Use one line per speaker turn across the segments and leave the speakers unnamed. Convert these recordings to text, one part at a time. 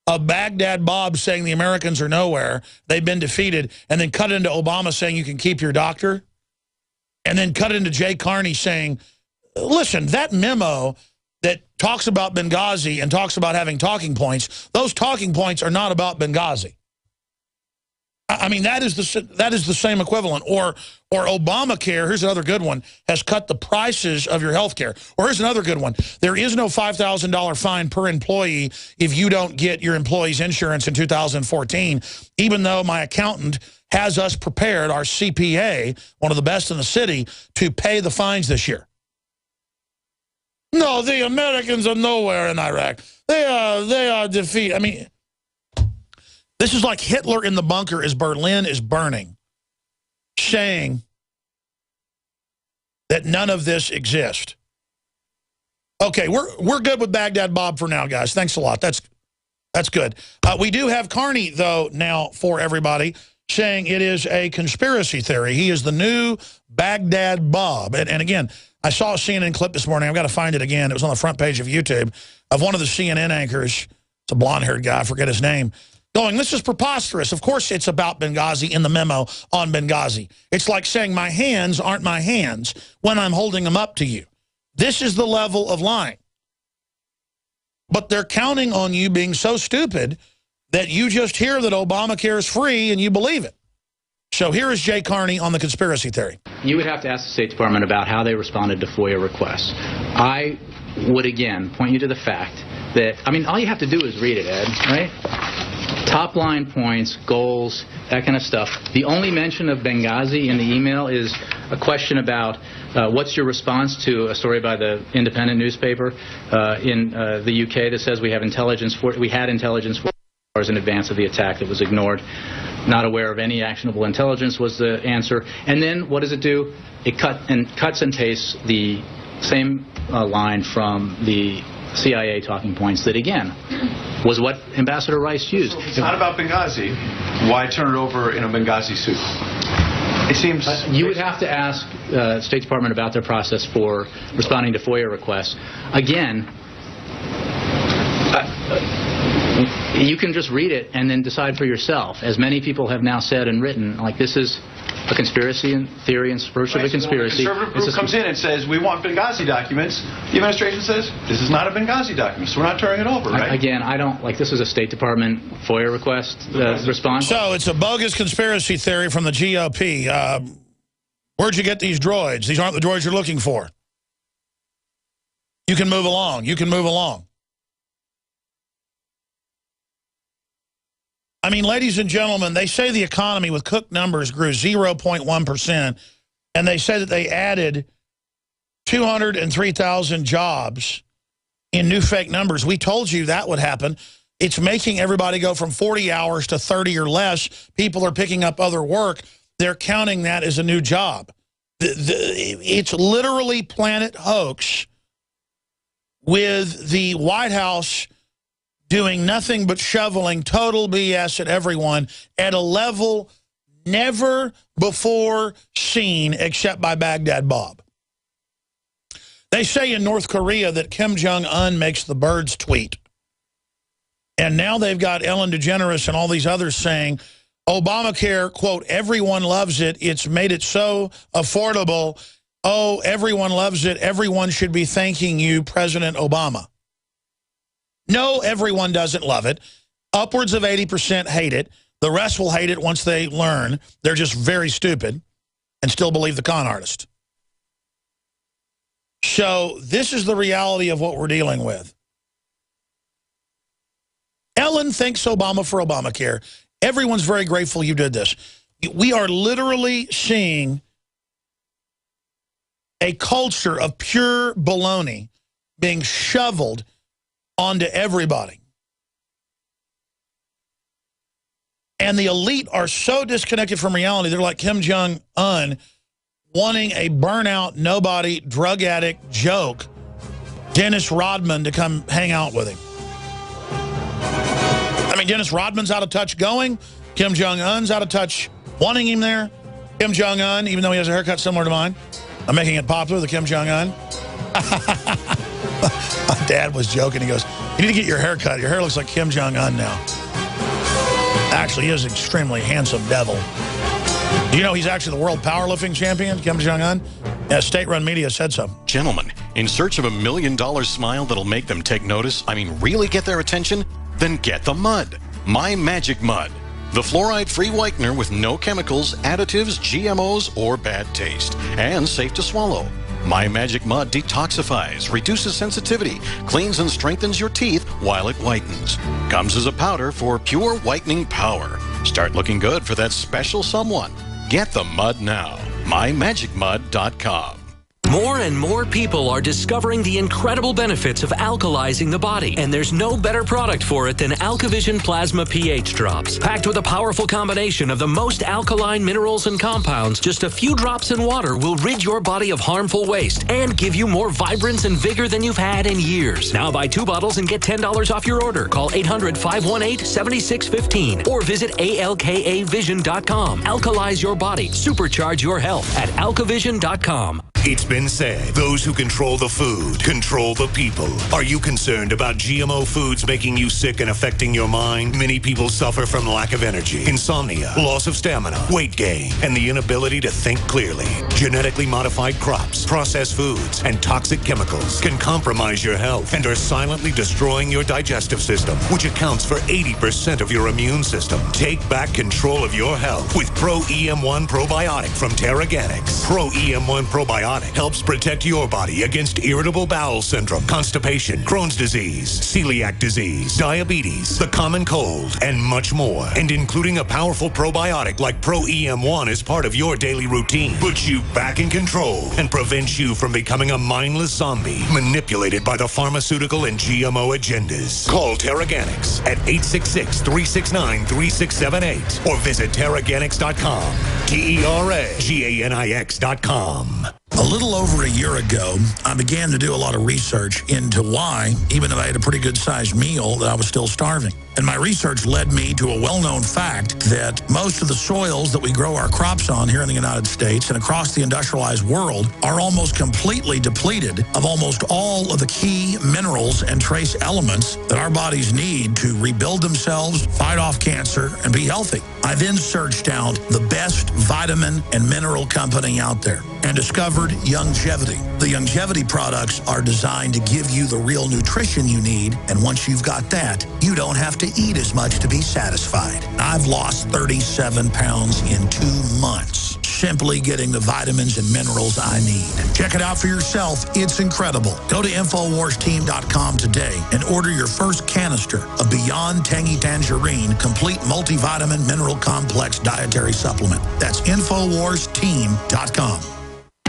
of Baghdad Bob saying the Americans are nowhere, they've been defeated, and then cut into Obama saying you can keep your doctor, and then cut into Jay Carney saying, listen, that memo that talks about Benghazi and talks about having talking points, those talking points are not about Benghazi. I mean, that is the same equivalent. Or Obamacare, here's another good one, has cut the prices of your health care. Or here's another good one. There is no $5,000 fine per employee if you don't get your employee's insurance in 2014, even though my accountant has us prepared, our CPA, one of the best in the city, to pay the fines this year. No, the Americans are nowhere in Iraq. They are defeated. I mean, this is like Hitler in the bunker as Berlin is burning, saying that none of this exists. Okay, we're good with Baghdad Bob for now, guys. Thanks a lot. That's good. We do have Carney, though, now for everybody, saying it is a conspiracy theory. He is the new Baghdad Bob. And again, I saw a CNN clip this morning. I've got to find it again. It was on the front page of YouTube of one of the CNN anchors. It's a blonde-haired guy. I forget his name. Going, this is preposterous. Of course it's about Benghazi in the memo on Benghazi. It's like saying my hands aren't my hands when I'm holding them up to you. This is the level of lying. But they're counting on you being so stupid that you just hear that Obamacare is free and you believe it. So here is Jay Carney on the conspiracy theory.
You would have to ask the State Department about how they responded to FOIA requests. I would, again, point you to the fact that, I mean, all you have to do is read it, Ed, right? Top line points, goals, that kind of stuff. The only mention of Benghazi in the email is a question about what's your response to a story by the Independent newspaper in the UK that says we had intelligence in advance of the attack that was ignored. Not aware of any actionable intelligence was the answer. And then what does it do? It cuts and pastes the same line from the CIA talking points that, again, was what Ambassador Rice used.
So if it's not about Benghazi, why turn it over in a Benghazi suit? It seems...
you would have to ask the State Department about their process for responding to FOIA requests. Again, you can just read it and then decide for yourself. As many people have now said and written, like, this is a conspiracy theory and search of a conspiracy.
The conservative group comes in and says, we want Benghazi documents. The administration says, this is not a Benghazi document, so we're not turning it over, right?
Again, I don't, like, this is a State Department FOIA request response.
So it's a bogus conspiracy theory from the GOP. Where'd you get these droids? These aren't the droids you're looking for. You can move along. You can move along. I mean, ladies and gentlemen, they say the economy with Cook numbers grew 0.1%, and they say that they added 203,000 jobs in new fake numbers. We told you that would happen. It's making everybody go from 40 hours to 30 or less. People are picking up other work. They're counting that as a new job. It's literally planet hoax with the White House doing nothing but shoveling total BS at everyone at a level never before seen except by Baghdad Bob. They say in North Korea that Kim Jong-un makes the birds tweet. And now they've got Ellen DeGeneres and all these others saying, Obamacare, quote, everyone loves it. It's made it so affordable. Oh, everyone loves it. Everyone should be thanking you, President Obama. No, everyone doesn't love it. Upwards of 80% hate it. The rest will hate it once they learn. They're just very stupid and still believe the con artist. So this is the reality of what we're dealing with. Ellen thanks Obama for Obamacare. Everyone's very grateful you did this. We are literally seeing a culture of pure baloney being shoveled onto everybody. And the elite are so disconnected from reality, they're like Kim Jong-un wanting a burnout, nobody, drug addict joke, Dennis Rodman, to come hang out with him. I mean, Dennis Rodman's out of touch going. Kim Jong-un's out of touch wanting him there. Kim Jong-un, even though he has a haircut similar to mine, I'm making it popular, the Kim Jong-un. My dad was joking. He goes, You need to get your hair cut. Your hair looks like Kim Jong-un now. Actually, he is an extremely handsome devil. Do you know he's actually the world powerlifting champion, Kim Jong-un? Yeah, state-run media said so.
Gentlemen, in search of $1 million smile that'll make them take notice, I mean really get their attention, then get the mud. My Magic Mud. The fluoride-free whitener with no chemicals, additives, GMOs, or bad taste. And safe to swallow. My Magic Mud detoxifies, reduces sensitivity, cleans and strengthens your teeth while it whitens. Comes as a powder for pure whitening power. Start looking good for that special someone. Get the mud now. MyMagicMud.com.
More and more people are discovering the incredible benefits of alkalizing the body, and there's no better product for it than AlkaVision Plasma pH Drops. Packed with a powerful combination of the most alkaline minerals and compounds, just a few drops in water will rid your body of harmful waste and give you more vibrance and vigor than you've had in years. Now buy 2 bottles and get $10 off your order. Call 800-518-7615 or visit alkavision.com. Alkalize your body. Supercharge your health at alkavision.com.
It's been said, those who control the food control the people. Are you concerned about GMO foods making you sick and affecting your mind? Many people suffer from lack of energy, insomnia, loss of stamina, weight gain, and the inability to think clearly. Genetically modified crops, processed foods, and toxic chemicals can compromise your health and are silently destroying your digestive system, which accounts for 80% of your immune system. Take back control of your health with Pro EM1 Probiotic from Terraganics. Pro EM1 Probiotic helps protect your body against irritable bowel syndrome, constipation, Crohn's disease, celiac disease, diabetes, the common cold, and much more. And including a powerful probiotic like Pro EM1 is part of your daily routine, puts you back in control and prevents you from becoming a mindless zombie manipulated by the pharmaceutical and GMO agendas. Call Terraganics at 866-369-3678 or visit Terraganics.com. Terraganix.com.
A little over a year ago, I began to do a lot of research into why, even though I had a pretty good-sized meal, that I was still starving. And my research led me to a well-known fact that most of the soils that we grow our crops on here in the United States and across the industrialized world are almost completely depleted of almost all of the key minerals and trace elements that our bodies need to rebuild themselves, fight off cancer, and be healthy. I then searched out the best vitamin and mineral company out there and discovered Youngevity. The Youngevity products are designed to give you the real nutrition you need, and once you've got that, you don't have to eat as much to be satisfied. I've lost 37 pounds in 2 months, simply getting the vitamins and minerals I need. Check it out for yourself. It's incredible. Go to InfoWarsTeam.com today and order your first canister of Beyond Tangy Tangerine Complete Multivitamin Mineral Complex Dietary Supplement. That's InfoWarsTeam.com.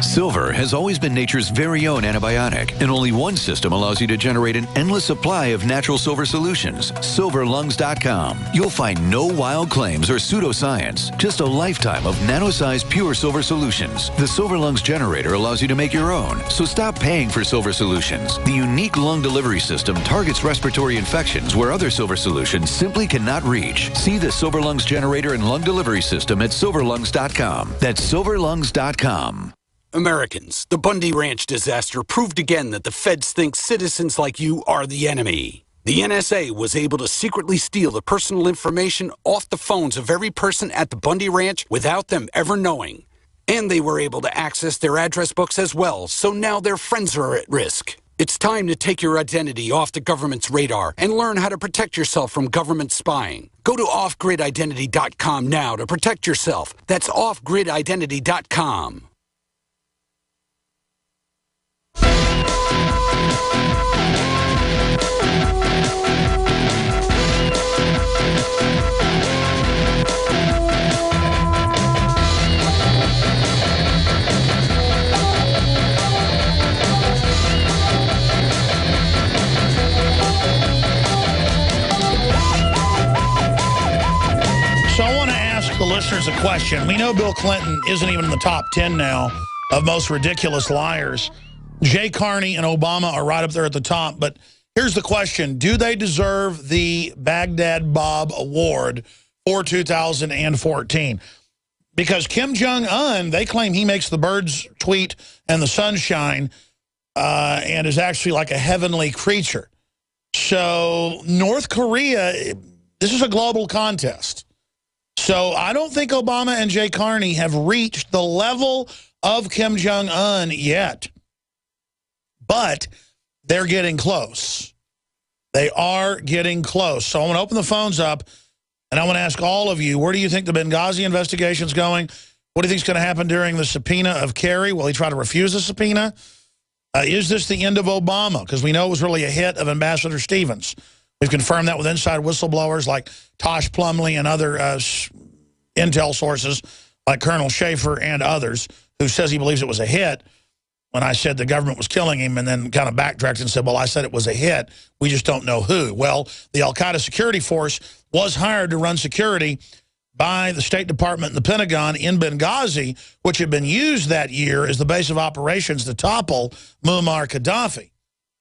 Silver has always been nature's very own antibiotic, and only one system allows you to generate an endless supply of natural silver solutions. SilverLungs.com. You'll find no wild claims or pseudoscience, just a lifetime of nano-sized pure silver solutions. The Silver Lungs generator allows you to make your own, so stop paying for silver solutions. The unique lung delivery system targets respiratory infections where other silver solutions simply cannot reach. See the Silver Lungs generator and lung delivery system at SilverLungs.com. That's SilverLungs.com.
Americans, the Bundy Ranch disaster proved again that the feds think citizens like you are the enemy. The NSA was able to secretly steal the personal information off the phones of every person at the Bundy Ranch without them ever knowing. And they were able to access their address books as well, so now their friends are at risk. It's time to take your identity off the government's radar and learn how to protect yourself from government spying. Go to offgrididentity.com now to protect yourself. That's offgrididentity.com.
So I want to ask the listeners a question. We know Bill Clinton isn't even in the top 10 now of most ridiculous liars. Jay Carney and Obama are right up there at the top. But here's the question. Do they deserve the Baghdad Bob Award for 2014? Because Kim Jong-un, they claim he makes the birds tweet and the sun shine and is actually like a heavenly creature. So North Korea, this is a global contest. So I don't think Obama and Jay Carney have reached the level of Kim Jong-un yet. But they're getting close. They are getting close. So I want to open the phones up, and I want to ask all of you, where do you think the Benghazi investigation is going? What do you think is going to happen during the subpoena of Kerry? Will he try to refuse the subpoena? Is this the end of Obama? Because we know it was really a hit of Ambassador Stevens. We've confirmed that with inside whistleblowers like Tosh Plumley and other intel sources like Colonel Schaefer and others, who says he believes it was a hit when I said the government was killing him, and then kind of backtracked and said, well, I said it was a hit. We just don't know who. Well, the al-Qaeda security force was hired to run security by the State Department and the Pentagon in Benghazi, which had been used that year as the base of operations to topple Muammar Gaddafi.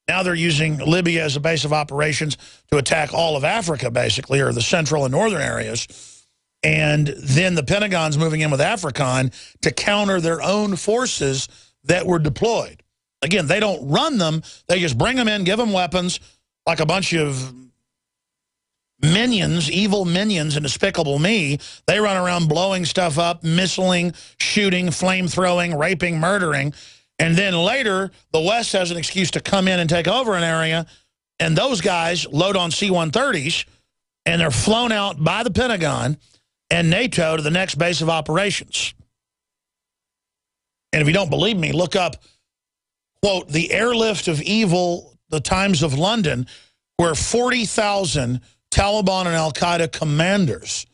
Now they're using Libya as a base of operations to attack all of Africa, basically, or the central and northern areas. And then the Pentagon's moving in with AFRICOM to counter their own forces that were deployed. Again, they don't run them. They just bring them in, give them weapons, like a bunch of minions, evil minions in Despicable Me. They run around blowing stuff up, missiling, shooting, flame-throwing, raping, murdering. And then later, the West has an excuse to come in and take over an area, and those guys load on C-130s, and they're flown out by the Pentagon and NATO to the next base of operations. And if you don't believe me, look up, quote, the airlift of evil, the Times of London, where 40,000 Taliban and al-Qaeda commanders,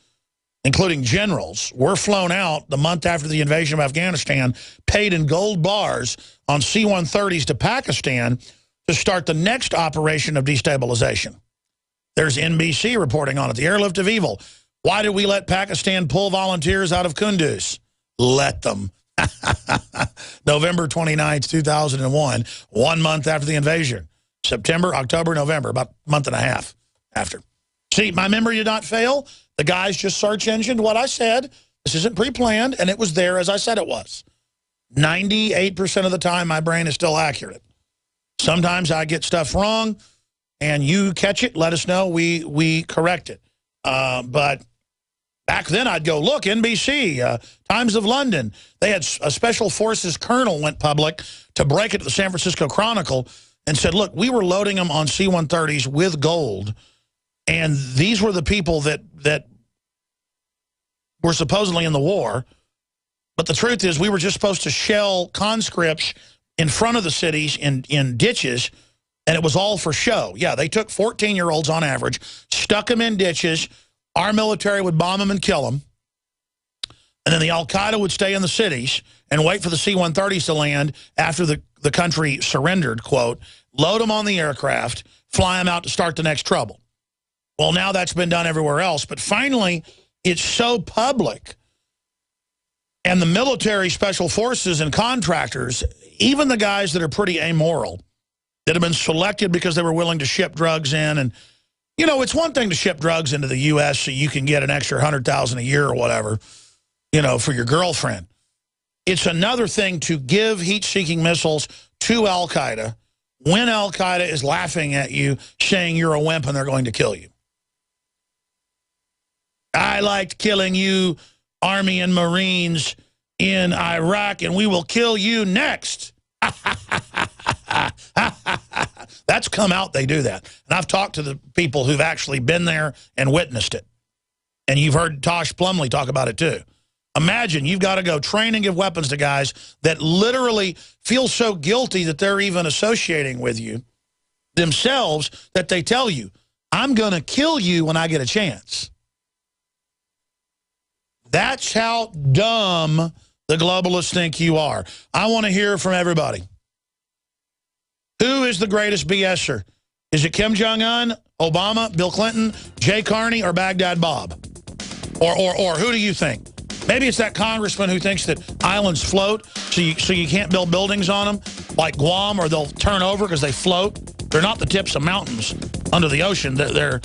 including generals, were flown out the month after the invasion of Afghanistan, paid in gold bars on C-130s to Pakistan to start the next operation of destabilization. There's NBC reporting on it, the airlift of evil. Why did we let Pakistan pull volunteers out of Kunduz? Let them. November 29th, 2001, 1 month after the invasion. September, October, November, about a month and a half after. See, my memory did not fail. The guys just search engined what I said. This isn't pre-planned, and it was there as I said it was. 98% of the time, my brain is still accurate. Sometimes I get stuff wrong, and you catch it, let us know, we correct it. But back then, I'd go, look, NBC, Times of London. They had a special forces colonel went public to break it to the San Francisco Chronicle and said, look, we were loading them on C-130s with gold, and these were the people that were supposedly in the war. But the truth is, we were just supposed to shell conscripts in front of the cities in ditches, and it was all for show. Yeah, they took 14-year-olds on average, stuck them in ditches. Our military would bomb them and kill them. And then the al-Qaeda would stay in the cities and wait for the C-130s to land after the country surrendered, quote, load them on the aircraft, fly them out to start the next trouble. Well, now that's been done everywhere else. But finally, it's so public. And the military, special forces, and contractors, even the guys that are pretty amoral, that have been selected because they were willing to ship drugs in. And, you know, it's one thing to ship drugs into the U.S. so you can get an extra $100,000 a year or whatever, you know, for your girlfriend. It's another thing to give heat-seeking missiles to al-Qaeda when al-Qaeda is laughing at you, saying you're a wimp and they're going to kill you. I liked killing you, Army and Marines in Iraq, and we will kill you next. That's come out, they do that. And I've talked to the people who've actually been there and witnessed it. And you've heard Tosh Plumley talk about it too. Imagine you've got to go train and give weapons to guys that literally feel so guilty that they're even associating with you themselves that they tell you, I'm going to kill you when I get a chance. That's how dumb the globalists think you are. I want to hear from everybody. Who is the greatest BSer? Is it Kim Jong-un, Obama, Bill Clinton, Jay Carney, or Baghdad Bob? Or who do you think? Maybe it's that congressman who thinks that islands float, so you can't build buildings on them, like Guam, or they'll turn over because they float. They're not the tips of mountains under the ocean. They're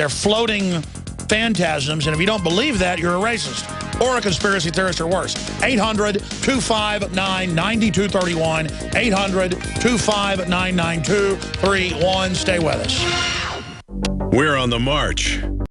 floating phantasms, and if you don't believe that, you're a racist or a conspiracy theorist or worse. 800-259-9231. 800-259-9231. Stay with us.
We're on the march.